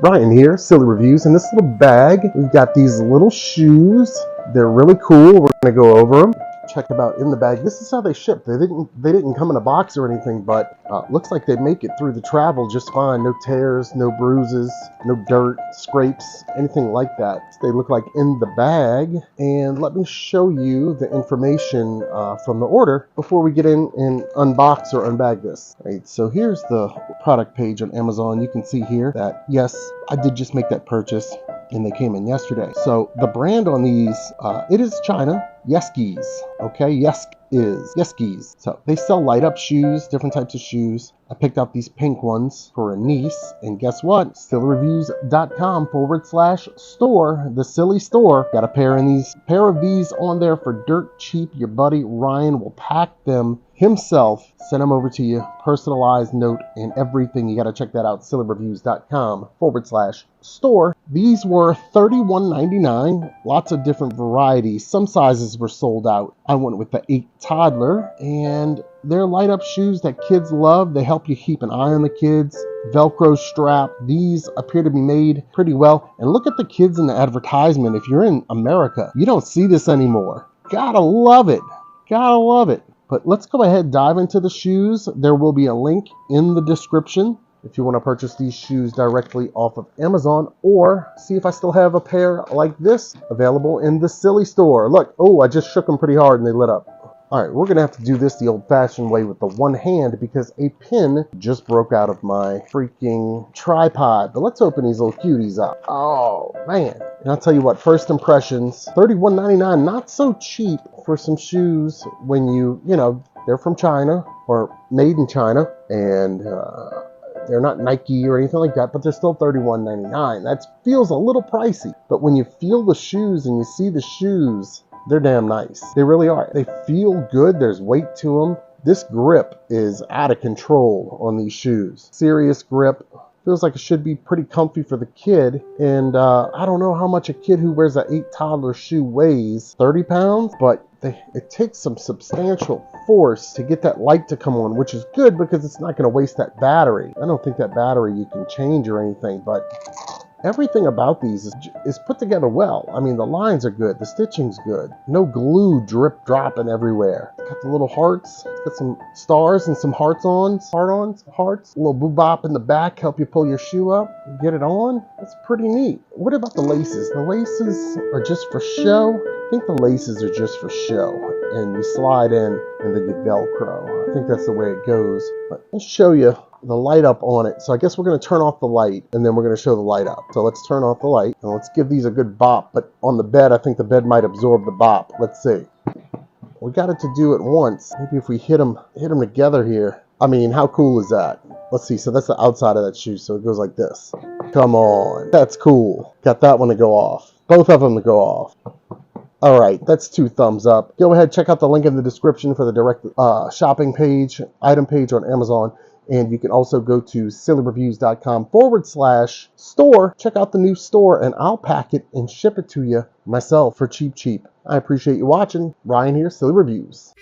Brian here, Silly Reviews. In this little bag, we've got these little shoes. They're really cool. We're going to go over them. Check them out in the bag. This is how they ship. They didn't come in a box or anything, but looks like they make it through the travel just fine. No tears, no bruises, no dirt, scrapes, anything like that. They look like in the bag. And let me show you the information from the order before we get in and unbox or unbag this. All right, so here's the product page on Amazon. You can see here that, yes, I did just make that purchase, and they came in yesterday. So the brand on these, it is China, Leskis. Okay, Leskis. So they sell light up shoes, different types of shoes. I picked out these pink ones for a niece, and guess what? SillyReviews.com/store, the silly store. Got a pair of these on there for dirt cheap. Your buddy Ryan will pack them himself, send them over to you, personalized note and everything. You got to check that out, SillyReviews.com/store. These were $31.99, lots of different varieties. Some sizes were sold out. I went with the 8 toddler, and they're light up shoes that kids love. They help you keep an eye on the kids. Velcro strap. These appear to be made pretty well. And look at the kids in the advertisement. If you're in America, you don't see this anymore. Gotta love it. Gotta love it. But let's go ahead and dive into the shoes. There will be a link in the description if you want to purchase these shoes directly off of Amazon, or see if I still have a pair like this available in the Silly store. Look, oh, I just shook them pretty hard and they lit up. All right, we're going to have to do this the old-fashioned way with the one hand because a pin just broke out of my freaking tripod. But let's open these little cuties up. Oh, man. And I'll tell you what, first impressions, $31.99, not so cheap for some shoes when you know, they're from China or made in China, and they're not Nike or anything like that, but they're still $31.99. That feels a little pricey. But when you feel the shoes and you see the shoes, they're damn nice. They really are. They feel good. There's weight to them. This grip is out of control on these shoes. Serious grip. Feels like it should be pretty comfy for the kid. And I don't know how much a kid who wears an 8 toddler shoe weighs. 30 pounds? But it takes some substantial force to get that light to come on, which is good because it's not going to waste that battery. I don't think that battery you can change or anything, but everything about these is put together well. I mean, the lines are good. The stitching's good. No glue dropping everywhere. Got the little hearts. Got some stars and some hearts. A little boop-bop in the back. Help you pull your shoe up. Get it on. That's pretty neat. What about the laces? The laces are just for show. I think the laces are just for show. And you slide in and then you Velcro. I think that's the way it goes. But I'll show you the light up on it. So I guess we're going to turn off the light and then we're going to show the light up. So let's turn off the light and let's give these a good bop. But on the bed, I think the bed might absorb the bop. Let's see. We got it to do it once. Maybe if we hit them together here. I mean, how cool is that? Let's see. So that's the outside of that shoe. So it goes like this. Come on. That's cool. Got that one to go off. Both of them to go off. All right, that's 2 thumbs up. Go ahead, check out the link in the description for the direct shopping page, item page on Amazon. And you can also go to SillyReviews.com/store. Check out the new store, and I'll pack it and ship it to you myself for cheap. I appreciate you watching. Ryan here, Silly Reviews.